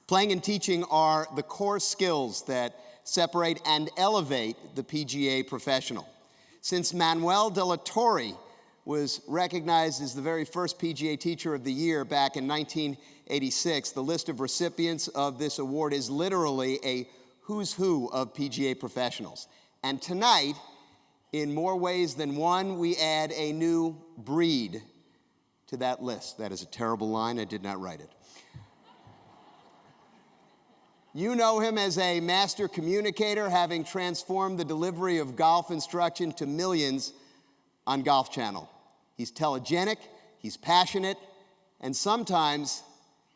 Playing and teaching are the core skills that separate and elevate the PGA professional. Since Manuel de la Torre was recognized as the very first PGA Teacher of the Year back in 1986, the list of recipients of this award is literally a who's who of PGA professionals. And tonight, in more ways than one, we add a new breed to that list. That is a terrible line. I did not write it. You know him as a master communicator, having transformed the delivery of golf instruction to millions on Golf Channel. He's telegenic, he's passionate, and sometimes,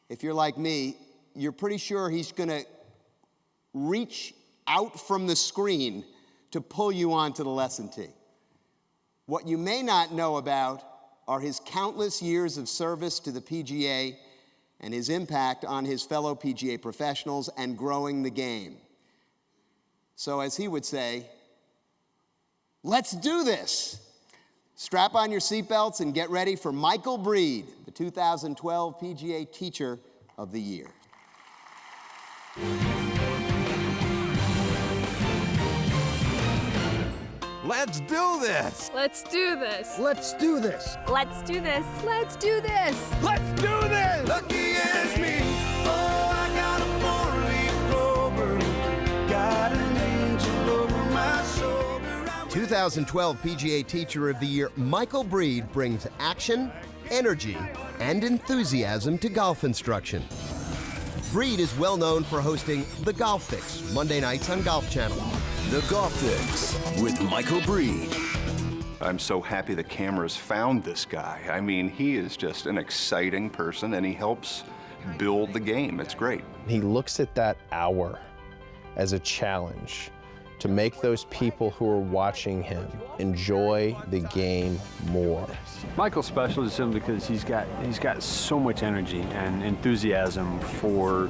if you're like me, you're pretty sure he's gonna reach out from the screen to pull you onto the lesson tee. What you may not know about are his countless years of service to the PGA and his impact on his fellow PGA professionals and growing the game. So as he would say, let's do this. Strap on your seatbelts and get ready for Michael Breed, the 2012 PGA Teacher of the Year. Let's do this! Let's do this! Let's do this! Let's do this! Let's do this! Let's do this! Lucky as me, oh, I got a 4-leaf clover, got an angel over my shoulder. 2012 PGA Teacher of the Year, Michael Breed brings action, energy, and enthusiasm to golf instruction. Breed is well known for hosting The Golf Fix, Monday nights on Golf Channel. The Golf Fix with Michael Breed. I'm so happy the cameras found this guy. I mean, he is just an exciting person, and he helps build the game. It's great. He looks at that hour as a challenge to make those people who are watching him enjoy the game more. Michael's special to him because he's got so much energy and enthusiasm for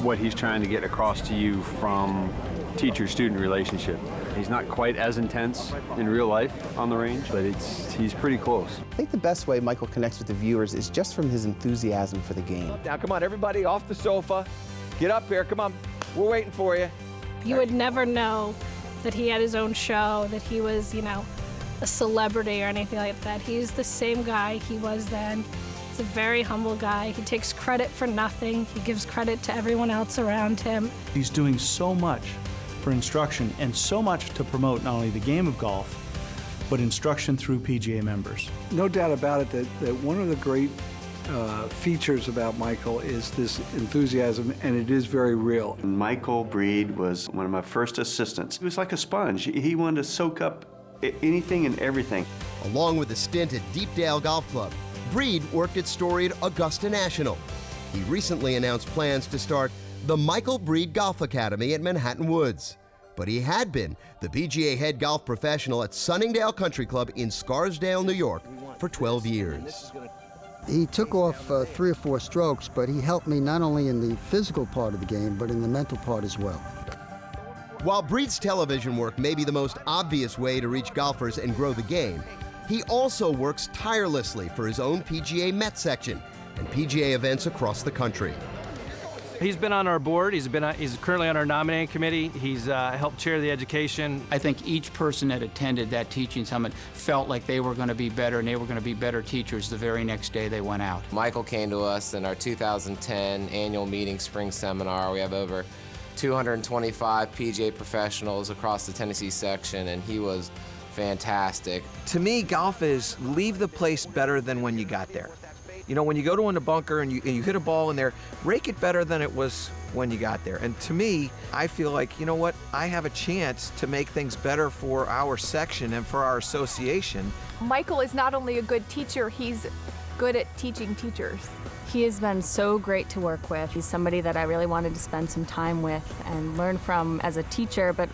what he's trying to get across to you from teacher-student relationship. He's not quite as intense in real life on the range, but he's pretty close. I think the best way Michael connects with the viewers is just from his enthusiasm for the game. Now, come on, everybody off the sofa. Get up here, come on. We're waiting for you. You would never know that he had his own show, that he was, you know, a celebrity or anything like that. He's the same guy he was then. He's a very humble guy. He takes credit for nothing. He gives credit to everyone else around him. He's doing so much for instruction and so much to promote not only the game of golf, but instruction through PGA members. No doubt about it that one of the great features about Michael is this enthusiasm, and it is very real. Michael Breed was one of my first assistants. He was like a sponge. He wanted to soak up anything and everything. Along with a stint at Deepdale Golf Club, Breed worked at storied Augusta National. He recently announced plans to start the Michael Breed Golf Academy at Manhattan Woods. But he had been the PGA head golf professional at Sunningdale Country Club in Scarsdale, New York for 12 years. He took off 3 or 4 strokes, but he helped me not only in the physical part of the game, but in the mental part as well. While Breed's television work may be the most obvious way to reach golfers and grow the game, he also works tirelessly for his own PGA Met section and PGA events across the country. He's been on our board. He's currently on our nominating committee. He's helped chair the education. I think each person that attended that teaching summit felt like they were going to be better, and they were going to be better teachers the very next day they went out. Michael came to us in our 2010 annual meeting spring seminar. We have over 225 PGA professionals across the Tennessee section, and he was fantastic. To me, golf is leave the place better than when you got there. You know, when you go to in the bunker and you hit a ball in there, rake it better than it was when you got there. And to me, I feel like, you know what, I have a chance to make things better for our section and for our association. Michael is not only a good teacher, he's good at teaching teachers. He has been so great to work with. He's somebody that I really wanted to spend some time with and learn from as a teacher, but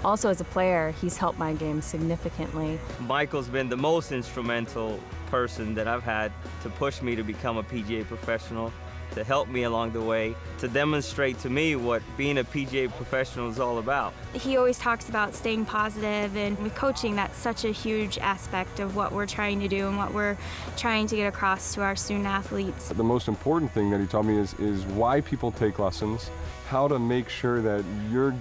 also as a player. He's helped my game significantly. Michael's been the most instrumental person that I've had to push me to become a PGA professional. to help me along the way, to demonstrate to me what being a PGA professional is all about. He always talks about staying positive, and with coaching, that's such a huge aspect of what we're trying to do and what we're trying to get across to our student athletes. The most important thing that he taught me is why people take lessons, how to make sure that you're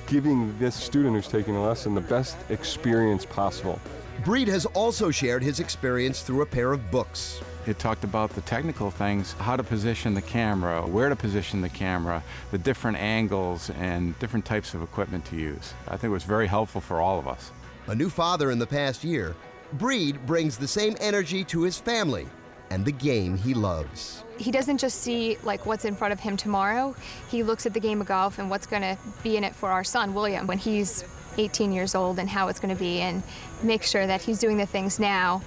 giving this student who's taking a lesson the best experience possible. Breed has also shared his experience through a pair of books. It talked about the technical things, how to position the camera, where to position the camera, the different angles and different types of equipment to use. I think it was very helpful for all of us. A new father in the past year, Breed brings the same energy to his family and the game he loves. He doesn't just see like what's in front of him tomorrow. He looks at the game of golf and what's going to be in it for our son, William, when he's 18 years old, and how it's going to be, and make sure that he's doing the things now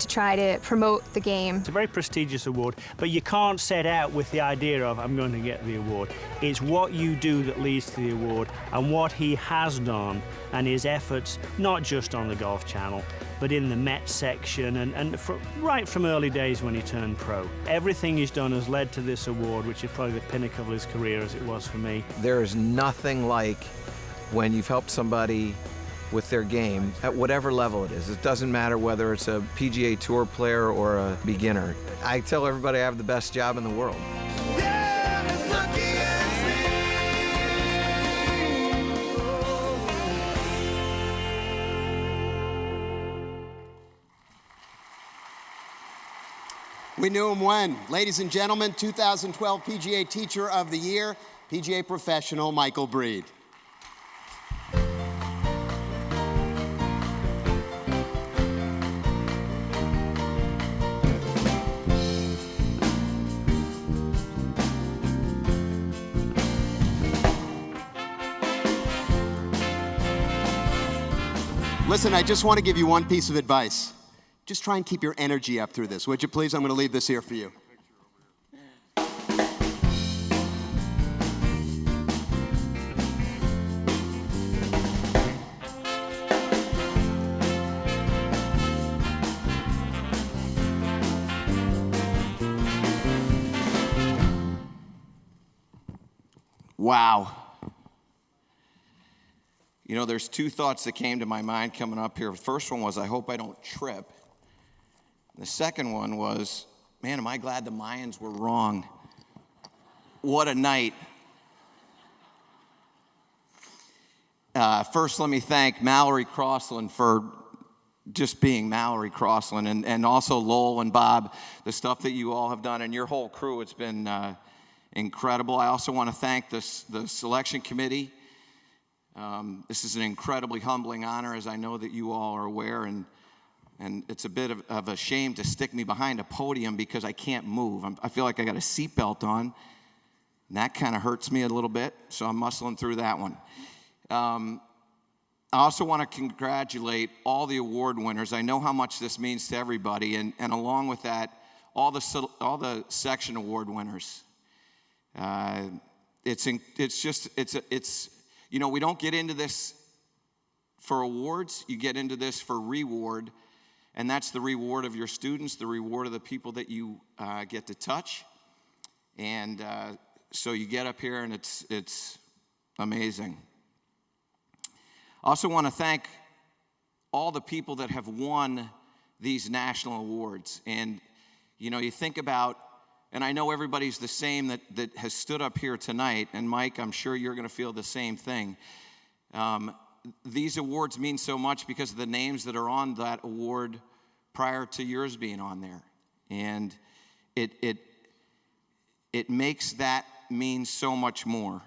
to try to promote the game. It's a very prestigious award, but you can't set out with the idea of, I'm going to get the award. It's what you do that leads to the award, and what he has done, and his efforts, not just on the Golf Channel, but in the Met section, and right from early days when he turned pro. Everything he's done has led to this award, which is probably the pinnacle of his career, as it was for me. There is nothing like when you've helped somebody with their game at whatever level it is. It doesn't matter whether it's a PGA Tour player or a beginner. I tell everybody I have the best job in the world. We knew him when. Ladies and gentlemen, 2012 PGA Teacher of the Year, PGA professional Michael Breed. Listen, I just want to give you one piece of advice. Just try and keep your energy up through this, would you please? I'm going to leave this here for you. Wow. You know, there's two thoughts that came to my mind coming up here. The first one was, I hope I don't trip. The second one was, man, am I glad the Mayans were wrong. What a night. First, let me thank Mallory Crossland for just being Mallory Crossland, and also Lowell and Bob, the stuff that you all have done, and your whole crew. It's been incredible. I also want to thank the selection committee. This is an incredibly humbling honor, as I know that you all are aware, and it's a bit of a shame to stick me behind a podium because I can't move. I feel like I got a seatbelt on, and that kind of hurts me a little bit, so I'm muscling through that one. I also want to congratulate all the award winners. I know how much this means to everybody, and along with that, all the section award winners. It's you know, we don't get into this for awards. You get into this for reward, and that's the reward of your students, the reward of the people that you get to touch. And so you get up here, and it's amazing. I also want to thank all the people that have won these national awards. And, you know, you think about, and I know everybody's the same that has stood up here tonight, and Mike, I'm sure you're going to feel the same thing. These awards mean so much because of the names that are on that award prior to yours being on there. And it makes that mean so much more.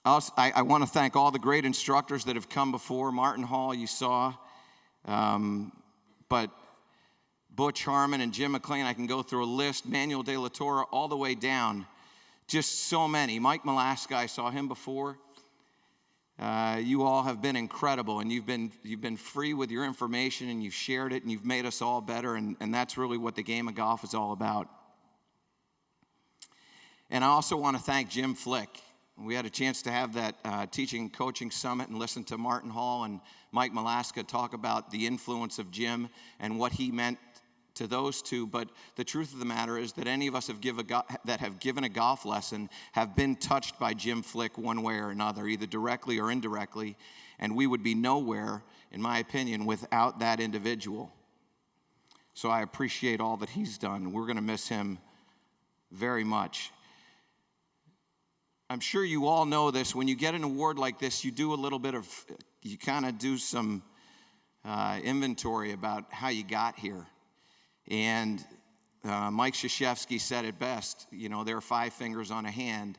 I want to thank all the great instructors that have come before. Martin Hall, you saw, but Butch Harmon and Jim McLean, I can go through a list, Manuel De La Torre, all the way down. Just so many. Mike Malaska, I saw him before. You all have been incredible, and you've been free with your information, and you've shared it, and you've made us all better, and that's really what the game of golf is all about. And I also want to thank Jim Flick. We had a chance to have that teaching and coaching summit and listen to Martin Hall and Mike Malaska talk about the influence of Jim and what he meant to those two, but the truth of the matter is that any of us that have given a golf lesson have been touched by Jim Flick one way or another, either directly or indirectly, and we would be nowhere, in my opinion, without that individual. So I appreciate all that he's done. We're going to miss him very much. I'm sure you all know this. When you get an award like this, you kind of do some inventory about how you got here. And Mike Krzyzewski said it best, there are 5 fingers on a hand,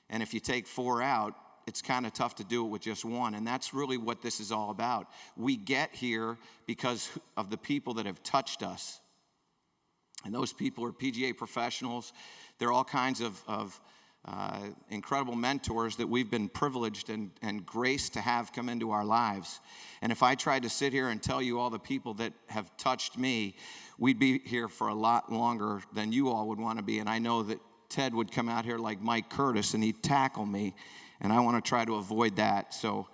and if you take 4 out, it's kind of tough to do it with just 1, and that's really what this is all about. We get here because of the people that have touched us, and those people are PGA professionals. They're all kinds of incredible mentors that we've been privileged and graced to have come into our lives. And if I tried to sit here and tell you all the people that have touched me, we'd be here for a lot longer than you all would want to be. And I know that Ted would come out here like Mike Curtis and he'd tackle me, and I want to try to avoid that. So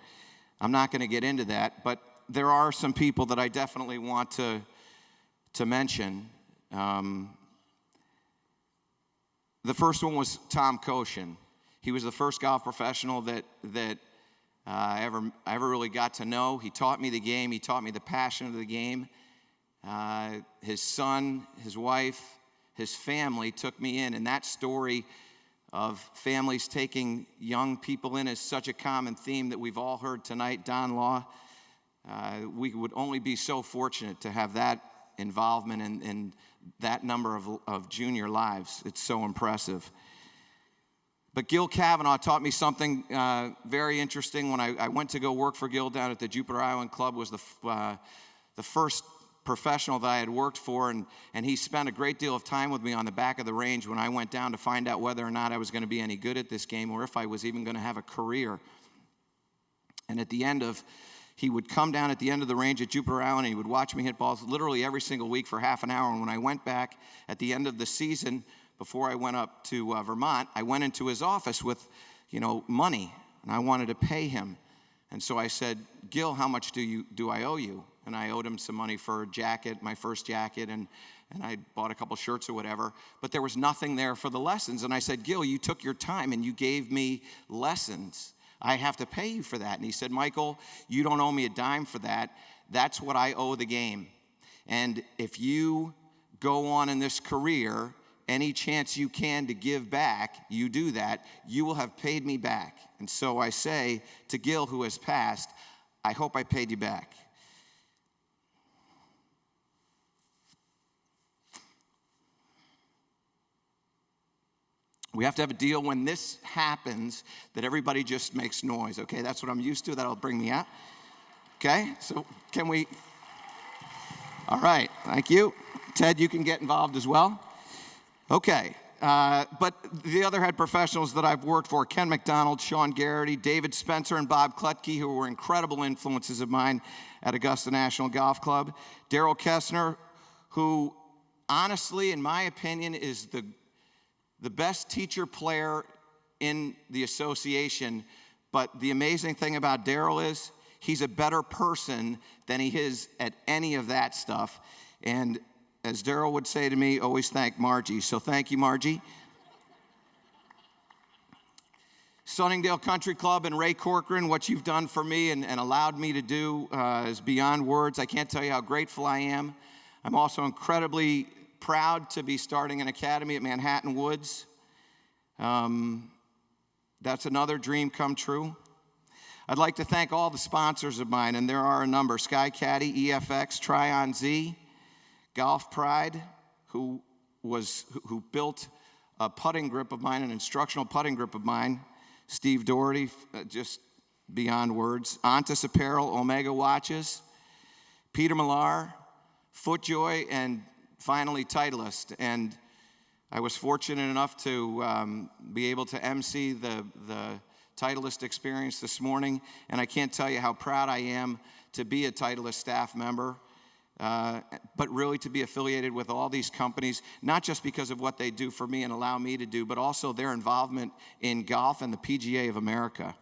I'm not going to get into that, but there are some people that I definitely want to mention. The first one was Tom Koshin. He was the first golf professional that I ever really got to know. He taught me the game. He taught me the passion of the game. His son, his wife, his family took me in, and that story of families taking young people in is such a common theme that we've all heard tonight. Don Law, we would only be so fortunate to have that involvement in that number of junior lives. It's so impressive. But Gil Kavanaugh taught me something very interesting. When I went to go work for Gil down at the Jupiter Island Club, was the first professional that I had worked for, and he spent a great deal of time with me on the back of the range when I went down to find out whether or not I was going to be any good at this game or if I was even going to have a career. And he would come down at the end of the range at Jupiter Island, and he would watch me hit balls literally every single week for half an hour. And when I went back at the end of the season, before I went up to Vermont, I went into his office with, money, and I wanted to pay him. And so I said, Gil, how much do I owe you? And I owed him some money for a jacket, my first jacket, and I bought a couple shirts or whatever. But there was nothing there for the lessons. And I said, Gil, you took your time and you gave me lessons. I have to pay you for that. And he said, Michael, you don't owe me a dime for that. That's what I owe the game. And if you go on in this career, any chance you can to give back, you do that, you will have paid me back. And so I say to Gil, who has passed, I hope I paid you back. We have to have a deal when this happens that everybody just makes noise, okay? That's what I'm used to. That'll bring me out. Okay, so can we? All right, thank you. Ted, you can get involved as well. Okay, but the other head professionals that I've worked for, Ken McDonald, Sean Garrity, David Spencer, and Bob Klutke, who were incredible influences of mine at Augusta National Golf Club. Darrell Kestner, who honestly, in my opinion, is the best teacher player in the association. But the amazing thing about Darrell is he's a better person than he is at any of that stuff. And as Darrell would say to me, always thank Margie. So thank you, Margie. Sunningdale Country Club and Ray Corcoran, what you've done for me and allowed me to do is beyond words. I can't tell you how grateful I am. I'm also incredibly proud to be starting an academy at Manhattan Woods. That's another dream come true. I'd like to thank all the sponsors of mine, and there are a number: Sky Caddy, EFX, Tryon Z, Golf Pride, who built a putting grip of mine, an instructional putting grip of mine, Steve Doherty, just beyond words, Ontis Apparel, Omega Watches, Peter Millar, FootJoy, and finally Titleist. And I was fortunate enough to be able to MC the Titleist experience this morning, and I can't tell you how proud I am to be a Titleist staff member, but really to be affiliated with all these companies, not just because of what they do for me and allow me to do, but also their involvement in golf and the PGA of America.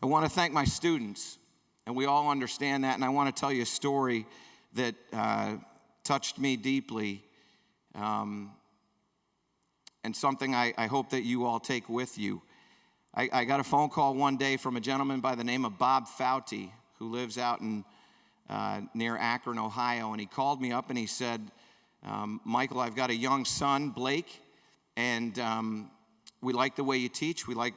I want to thank my students. And we all understand that. And I want to tell you a story that touched me deeply, and something I hope that you all take with you. I got a phone call one day from a gentleman by the name of Bob Fouty, who lives out in near Akron, Ohio. And he called me up and he said, Michael, I've got a young son, Blake, and we like the way you teach. We like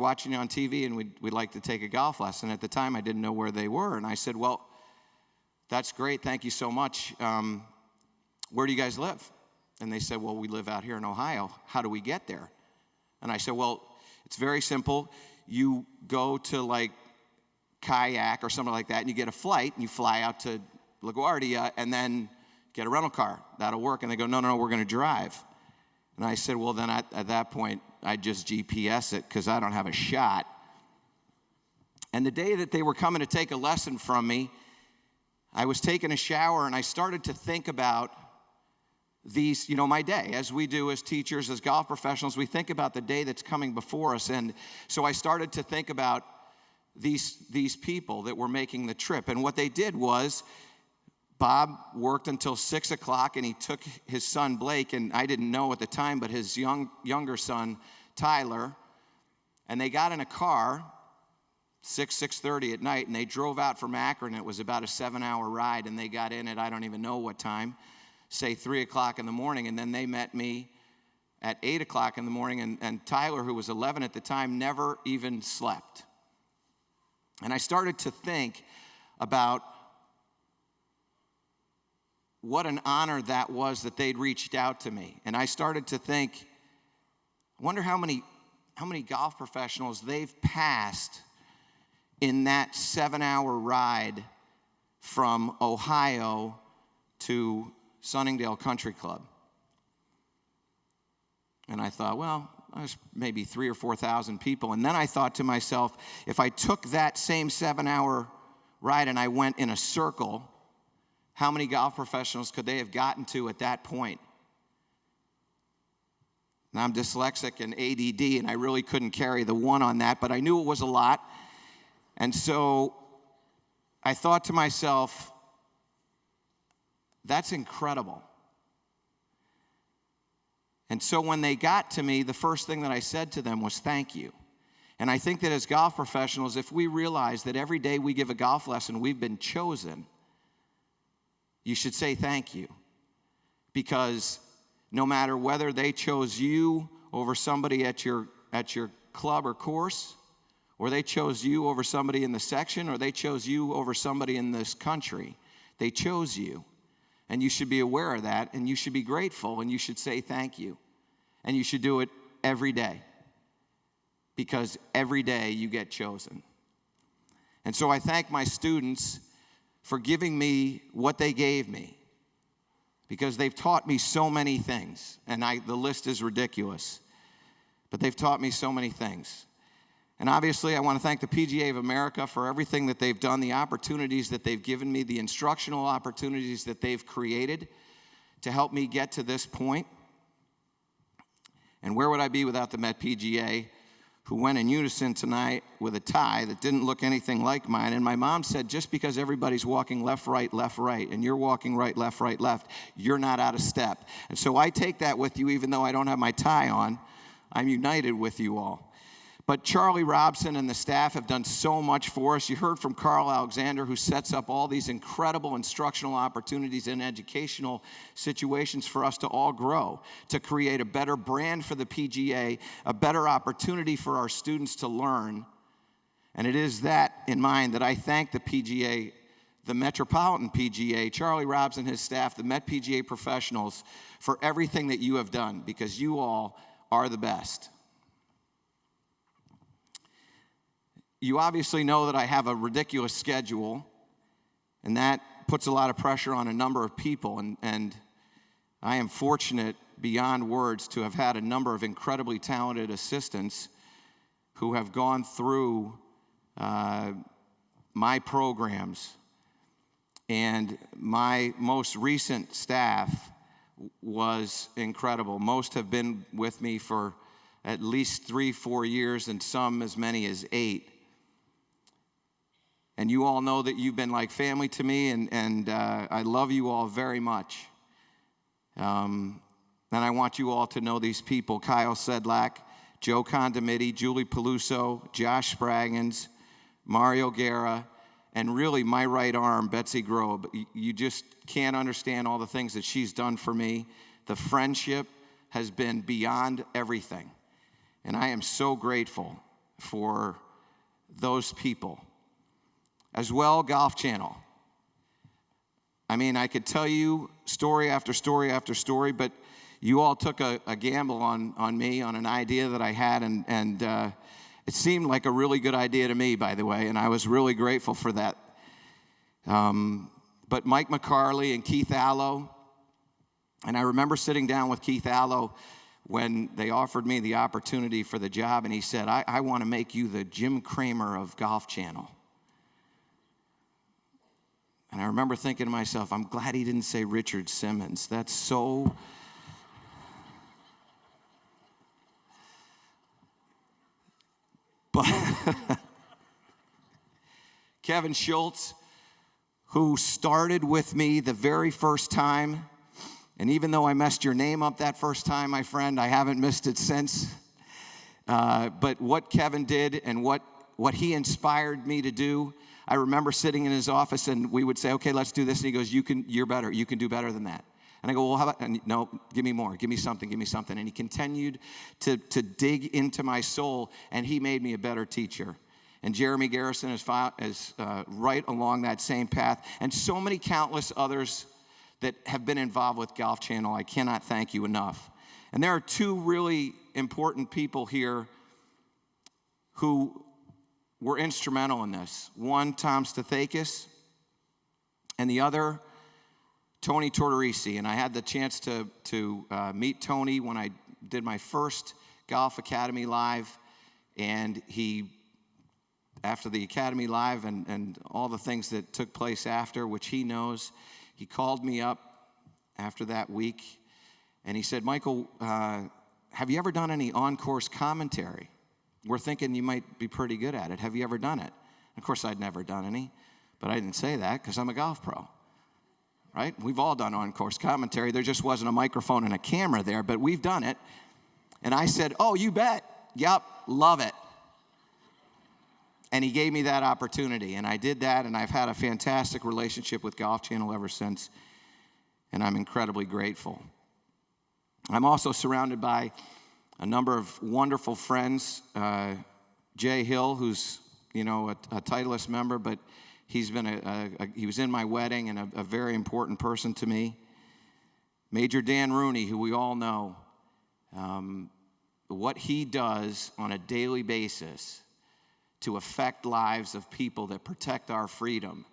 watching you on TV, and we'd like to take a golf lesson. At the time, I didn't know where they were. And I said, well, that's great. Thank you so much. Where do you guys live? And they said, well, we live out here in Ohio. How do we get there? And I said, well, it's very simple. You go to like Kayak or something like that, and you get a flight, and you fly out to LaGuardia, and then get a rental car. That'll work. And they go, no, we're going to drive. And I said, well, then at that point, I'd just GPS it because I don't have a shot. And the day that they were coming to take a lesson from me, I was taking a shower, and I started to think about these, my day. As we do as teachers, as golf professionals, we think about the day that's coming before us. And so I started to think about these people that were making the trip. And what they did was, Bob worked until 6 o'clock, and he took his son, Blake, and I didn't know at the time, but his younger son, Tyler, and they got in a car, 6:30 at night, and they drove out from Akron. It was about a 7-hour ride, and they got in at, I don't even know what time, say 3 o'clock in the morning, and then they met me at 8 o'clock in the morning, and Tyler, who was 11 at the time, never even slept. And I started to think about what an honor that was that they'd reached out to me. And I started to think, I wonder how many golf professionals they've passed in that 7-hour ride from Ohio to Sunningdale Country Club. And I thought, well, there's maybe 3,000 or 4,000 people. And then I thought to myself, if I took that same 7-hour ride and I went in a circle, how many golf professionals could they have gotten to at that point? And I'm dyslexic and ADD, and I really couldn't carry the one on that, but I knew it was a lot. And so I thought to myself, that's incredible. And so when they got to me, the first thing that I said to them was thank you. And I think that as golf professionals, if we realize that every day we give a golf lesson, we've been chosen, you should say thank you. Because no matter whether they chose you over somebody at your club or course, or they chose you over somebody in the section, or they chose you over somebody in this country, they chose you. And you should be aware of that, and you should be grateful, and you should say thank you. And you should do it every day, because every day you get chosen. And so I thank my students for giving me what they gave me, because they've taught me so many things, and the list is ridiculous, but they've taught me so many things. And obviously, I want to thank the PGA of America for everything that they've done, the opportunities that they've given me, the instructional opportunities that they've created to help me get to this point. And where would I be without the Met PGA, who went in unison tonight with a tie that didn't look anything like mine? And my mom said, just because everybody's walking left, right, and you're walking right, left, you're not out of step. And so I take that with you, even though I don't have my tie on. I'm united with you all. But Charlie Robson and the staff have done so much for us. You heard from Carl Alexander, who sets up all these incredible instructional opportunities and educational situations for us to all grow, to create a better brand for the PGA, a better opportunity for our students to learn. And it is that in mind that I thank the PGA, the Metropolitan PGA, Charlie Robson and his staff, the Met PGA professionals, for everything that you have done, because you all are the best. You obviously know that I have a ridiculous schedule, and that puts a lot of pressure on a number of people, and I am fortunate beyond words to have had a number of incredibly talented assistants who have gone through my programs. And my most recent staff was incredible. Most have been with me for at least 3-4 years, and some as many as 8. And you all know that you've been like family to me, and I love you all very much. And I want you all to know these people: Kyle Sedlak, Joe Condomiti, Julie Peluso, Josh Spraggins, Mario Guerra, and really my right arm, Betsy GROB. You just can't understand all the things that she's done for me. The friendship has been beyond everything. And I am so grateful for those people. As well, Golf Channel. I mean, I could tell you story after story after story, but you all took a gamble on me, on an idea that I had, and it seemed like a really good idea to me, by the way, and I was really grateful for that. But Mike McCarley and Keith Allo, and I remember sitting down with Keith Allo when they offered me the opportunity for the job, and he said, I want to make you the Jim Cramer of Golf Channel. And I remember thinking to myself, I'm glad he didn't say Richard Simmons. That's so... But Kevin Schultz, who started with me the very first time, and even though I messed your name up that first time, my friend, I haven't missed it since. But what Kevin did and what he inspired me to do, I remember sitting in his office and we would say, okay, let's do this. And he goes, you're better. You can do better than that. And I go, well, how about, and no, give me more. Give me something. Give me something. And he continued to dig into my soul, and he made me a better teacher. And Jeremy Garrison is right along that same path. And so many countless others that have been involved with Golf Channel. I cannot thank you enough. And there are two really important people here who were instrumental in this. One, Tom Stathakis, and the other, Tony Tortorisi. And I had the chance to meet Tony when I did my first Golf Academy Live, and he, after the Academy Live and all the things that took place after, which he knows, he called me up after that week, and he said, Michael, have you ever done any on-course commentary? We're thinking you might be pretty good at it. Have you ever done it? Of course, I'd never done any, but I didn't say that because I'm a golf pro, right? We've all done on-course commentary. There just wasn't a microphone and a camera there, but we've done it. And I said, oh, you bet. Yep, love it. And he gave me that opportunity, and I did that, and I've had a fantastic relationship with Golf Channel ever since, and I'm incredibly grateful. I'm also surrounded by a number of wonderful friends. Jay Hill, who's a Titleist member, but he's been he was in my wedding and a very important person to me. Major Dan Rooney, who we all know, what he does on a daily basis to affect lives of people that protect our freedom.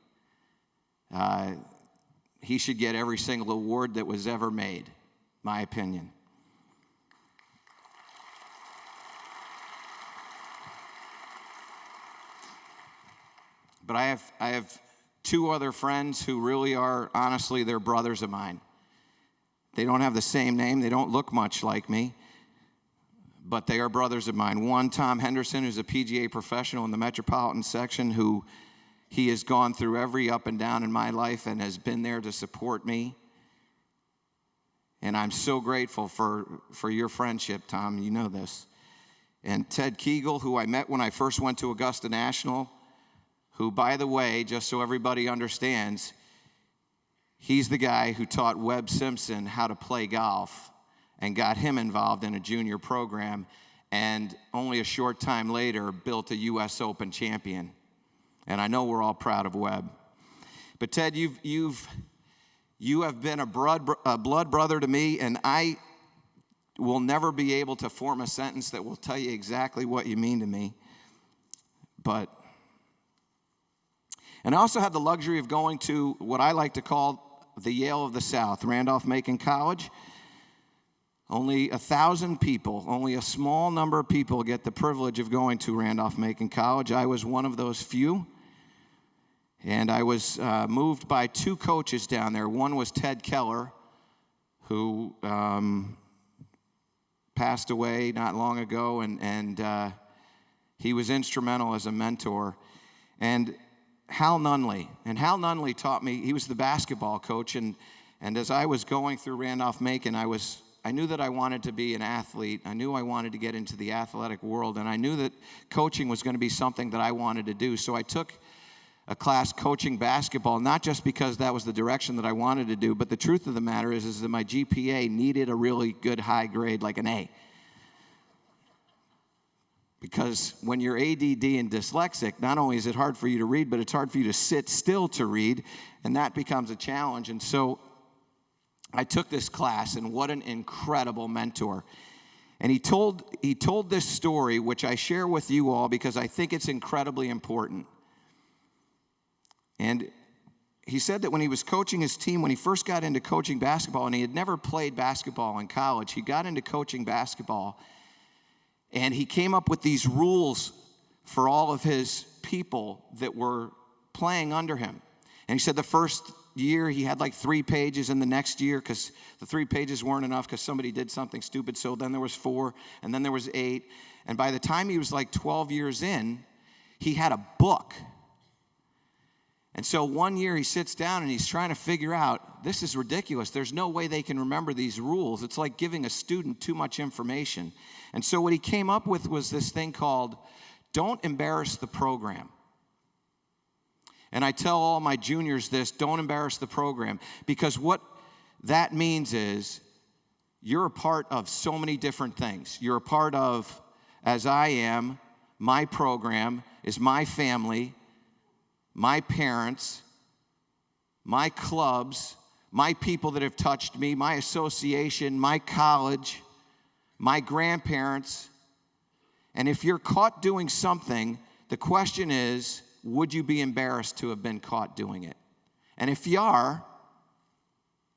He should get every single award that was ever made, my opinion. But I have two other friends who really are, honestly, they're brothers of mine. They don't have the same name. They don't look much like me. But they are brothers of mine. One, Tom Henderson, who's a PGA professional in the Metropolitan section, who he has gone through every up and down in my life and has been there to support me. And I'm so grateful for your friendship, Tom. You know this. And Ted Kegel, who I met when I first went to Augusta National, who, by the way, just so everybody understands, he's the guy who taught Webb Simpson how to play golf and got him involved in a junior program, and only a short time later built a U.S. Open champion. And I know we're all proud of Webb. But Ted, you have been a blood brother to me, and I will never be able to form a sentence that will tell you exactly what you mean to me. And I also had the luxury of going to what I like to call the Yale of the South, Randolph-Macon College. Only 1,000 people, only a small number of people get the privilege of going to Randolph-Macon College. I was one of those few. And I was moved by two coaches down there. One was Ted Keller, who passed away not long ago, and he was instrumental as a mentor. And Hal Nunley. And Hal Nunley taught me, he was the basketball coach, and as I was going through Randolph-Macon, I knew that I wanted to be an athlete. I knew I wanted to get into the athletic world, and I knew that coaching was going to be something that I wanted to do. So I took a class coaching basketball, not just because that was the direction that I wanted to do, but the truth of the matter is that my GPA needed a really good high grade, like an A. Because when you're ADD and dyslexic, not only is it hard for you to read, but it's hard for you to sit still to read, and that becomes a challenge. And so I took this class, and what an incredible mentor. And he told this story, which I share with you all because I think it's incredibly important. And he said that when he was coaching his team, when he first got into coaching basketball, and he had never played basketball in college, he got into coaching basketball, and he came up with these rules for all of his people that were playing under him. And he said the first year he had like 3 pages, and the next year, because the 3 pages weren't enough because somebody did something stupid, so then there was 4, and then there was 8. And by the time he was like 12 years in, he had a book. And so one year he sits down and he's trying to figure out, this is ridiculous. There's no way they can remember these rules. It's like giving a student too much information. And so what he came up with was this thing called, don't embarrass the program. And I tell all my juniors this, don't embarrass the program. Because what that means is you're a part of so many different things. You're a part of, as I am, my program is my family, my parents, my clubs, my people that have touched me, my association, my college, my grandparents. And if you're caught doing something, the question is, would you be embarrassed to have been caught doing it? And if you are,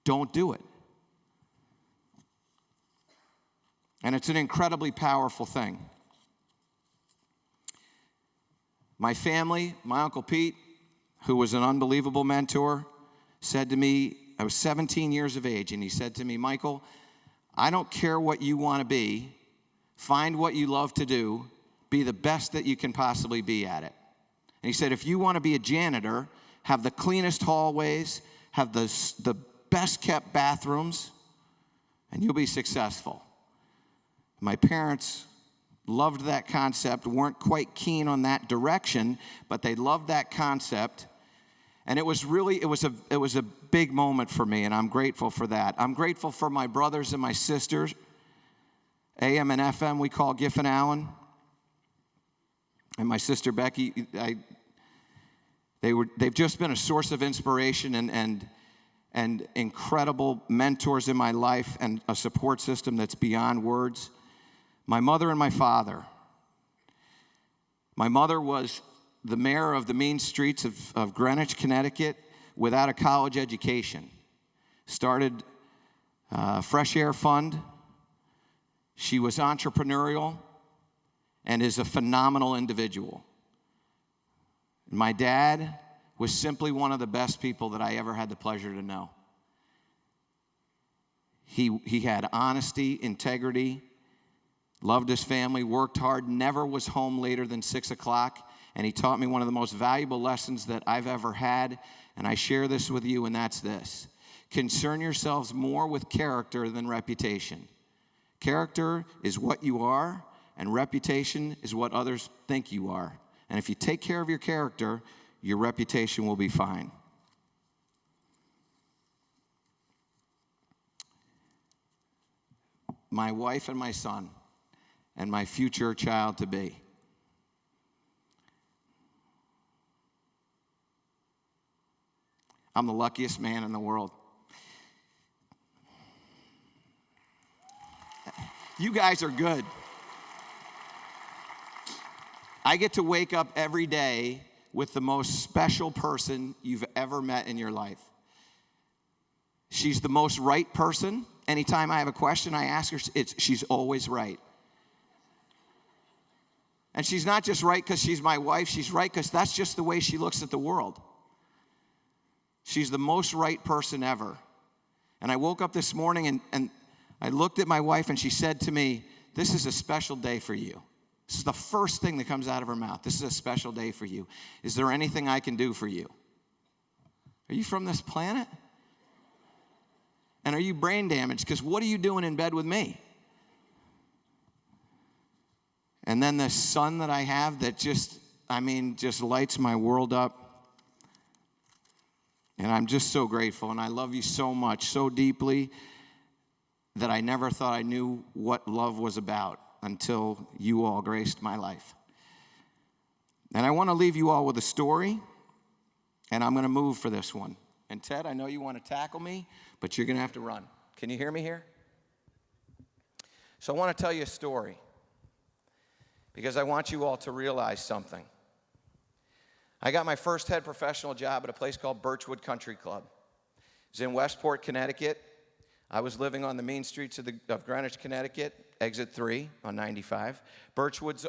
don't do it. And it's an incredibly powerful thing. My family, my Uncle Pete, who was an unbelievable mentor, said to me, I was 17 years of age, and he said to me, Michael, I don't care what you want to be. Find what you love to do. Be the best that you can possibly be at it. And he said, if you want to be a janitor, have the cleanest hallways, have the best kept bathrooms, and you'll be successful. My parents loved that concept, weren't quite keen on that direction, but they loved that concept. And it was a big moment for me, and I'm grateful for that. I'm grateful for my brothers and my sisters, AM and FM, we call Giffen Allen. And my sister Becky, they've just been a source of inspiration and incredible mentors in my life and a support system that's beyond words. My mother and my father. My mother was the mayor of the mean streets of Greenwich, Connecticut, without a college education. Started a Fresh Air Fund. She was entrepreneurial and is a phenomenal individual. My dad was simply one of the best people that I ever had the pleasure to know. He had honesty, integrity, loved his family, worked hard, never was home later than 6 o'clock, and he taught me one of the most valuable lessons that I've ever had, and I share this with you, and that's this. Concern yourselves more with character than reputation. Character is what you are, and reputation is what others think you are. And if you take care of your character, your reputation will be fine. My wife and my son, and my future child to be. I'm the luckiest man in the world. You guys are good. I get to wake up every day with the most special person you've ever met in your life. She's the most right person. Anytime I have a question, I ask her, she's always right. And she's not just right because she's my wife, she's right because that's just the way she looks at the world. She's the most right person ever. And I woke up this morning and I looked at my wife and she said to me, this is a special day for you. This is the first thing that comes out of her mouth. This is a special day for you. Is there anything I can do for you? Are you from this planet? And are you brain damaged? Because what are you doing in bed with me? And then the son that I have that just lights my world up. And I'm just so grateful. And I love you so much, so deeply, that I never thought I knew what love was about until you all graced my life. And I want to leave you all with a story, and I'm going to move for this one. And Ted, I know you want to tackle me, but you're going to have to run. Can you hear me here? So I want to tell you a story, because I want you all to realize something. I got my first head professional job at a place called Birchwood Country Club. It was in Westport, Connecticut. I was living on the main streets of Greenwich, Connecticut, exit 3 on 95. Birchwood's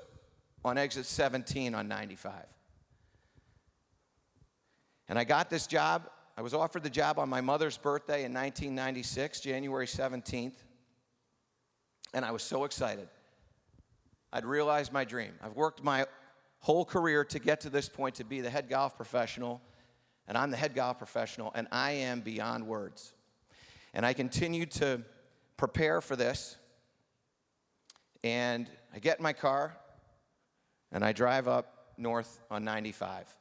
on exit 17 on 95. And I got this job. I was offered the job on my mother's birthday in 1996, January 17th. And I was so excited. I'd realized my dream. I've worked my whole career to get to this point, to be the head golf professional. And I'm the head golf professional, and I am beyond words. And I continued to prepare for this. And I get in my car, and I drive up north on 95.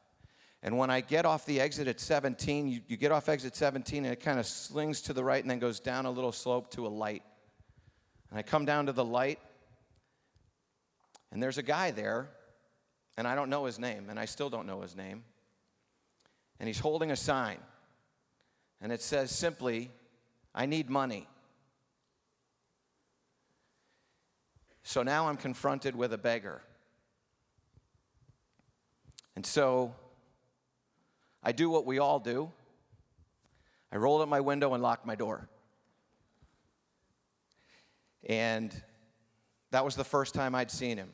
And when I get off the exit at 17, you get off exit 17, and it kind of slings to the right and then goes down a little slope to a light. And I come down to the light, and there's a guy there, and I don't know his name, and I still don't know his name. And he's holding a sign, and it says simply, "I need money." So now I'm confronted with a beggar. And so I do what we all do. I rolled up my window and locked my door. And that was the first time I'd seen him.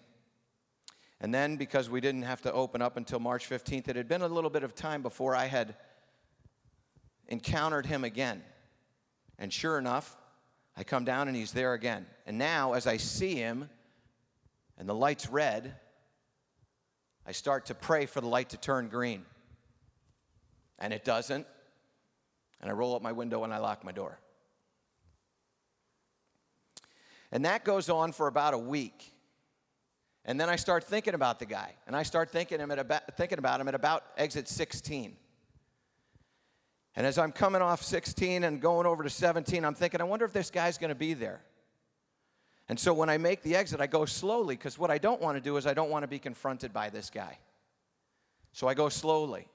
And then, because we didn't have to open up until March 15th, it had been a little bit of time before I had encountered him again. And sure enough, I come down and he's there again. And now, as I see him and the light's red, I start to pray for the light to turn green. And it doesn't. And I roll up my window and I lock my door. And that goes on for about a week. And then I start thinking about the guy. And I start thinking about him at about exit 16. And as I'm coming off 16 and going over to 17, I'm thinking, I wonder if this guy's going to be there. And so when I make the exit, I go slowly, because what I don't want to do is I don't want to be confronted by this guy. So I go slowly.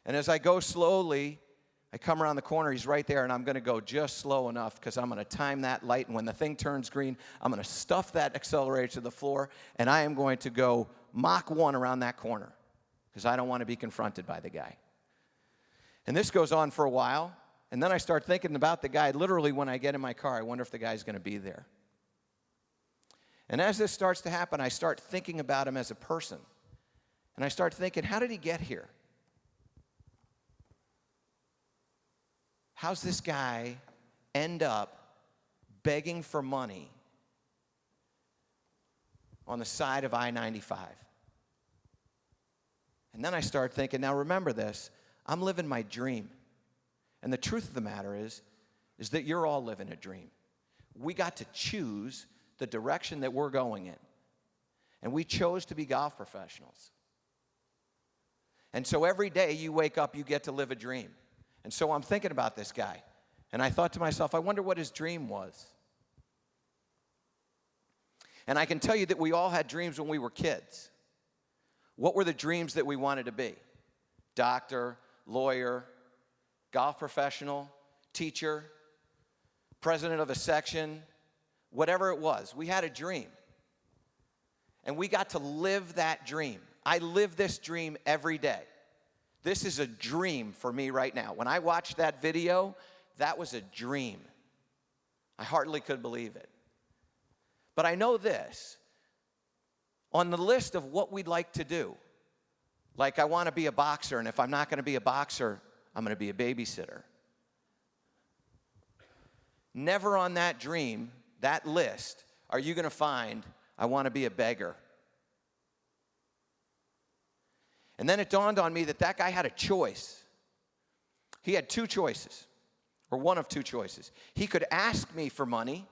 And as I go slowly, I come around the corner, he's right there, and I'm going to go just slow enough, because I'm going to time that light, and when the thing turns green, I'm going to stuff that accelerator to the floor, and I am going to go Mach 1 around that corner, because I don't want to be confronted by the guy. And this goes on for a while, and then I start thinking about the guy. Literally, when I get in my car, I wonder if the guy's going to be there. And as this starts to happen, I start thinking about him as a person. And I start thinking, how did he get here? How's this guy end up begging for money on the side of I-95? And then I start thinking, now remember this, I'm living my dream. And the truth of the matter is that you're all living a dream. We got to choose the direction that we're going in. And we chose to be golf professionals. And so every day you wake up, you get to live a dream. And so I'm thinking about this guy. And I thought to myself, I wonder what his dream was. And I can tell you that we all had dreams when we were kids. What were the dreams that we wanted to be? Doctor, lawyer, golf professional, teacher, president of a section, whatever it was. We had a dream. And we got to live that dream. I live this dream every day. This is a dream for me right now. When I watched that video, that was a dream. I hardly could believe it. But I know this. On the list of what we'd like to do, like I want to be a boxer, and if I'm not going to be a boxer, I'm going to be a babysitter. Never on that dream, that list, are you going to find, I want to be a beggar. And then it dawned on me that that guy had a choice. He had two choices, or one of two choices. He could ask me for money,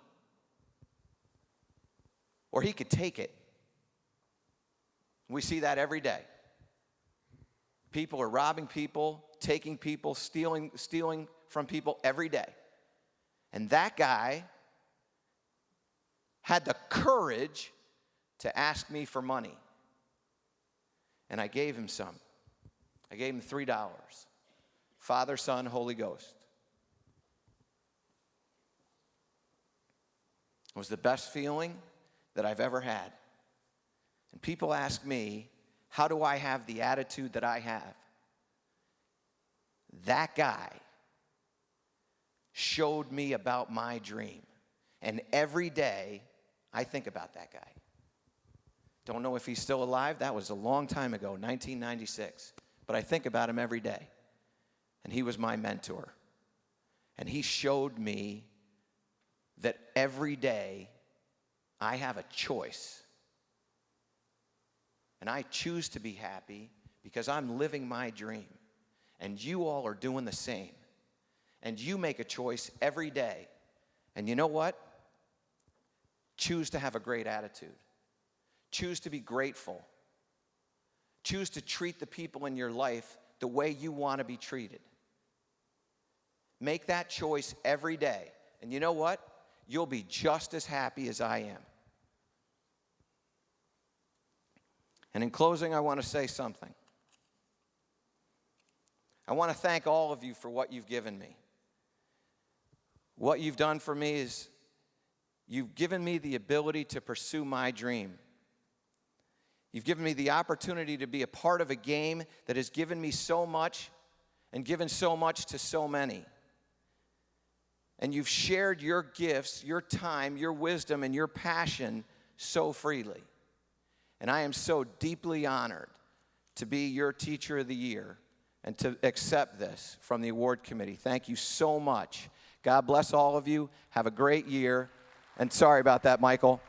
or he could take it. We see that every day. People are robbing people, taking people, stealing from people every day. And that guy had the courage to ask me for money. And I gave him some. I gave him $3. Father, Son, Holy Ghost. It was the best feeling that I've ever had. And people ask me, how do I have the attitude that I have? That guy showed me about my dream. And every day, I think about that guy. Don't know if he's still alive. That was a long time ago, 1996. But I think about him every day. And he was my mentor. And he showed me that every day I have a choice. And I choose to be happy because I'm living my dream. And you all are doing the same. And you make a choice every day. And you know what? Choose to have a great attitude. Choose to be grateful. Choose to treat the people in your life the way you want to be treated. Make that choice every day. And you know what? You'll be just as happy as I am. And in closing, I want to say something. I want to thank all of you for what you've given me. What you've done for me is you've given me the ability to pursue my dream. You've given me the opportunity to be a part of a game that has given me so much and given so much to so many. And you've shared your gifts, your time, your wisdom, and your passion so freely. And I am so deeply honored to be your Teacher of the Year and to accept this from the award committee. Thank you so much. God bless all of you. Have a great year. And sorry about that, Michael.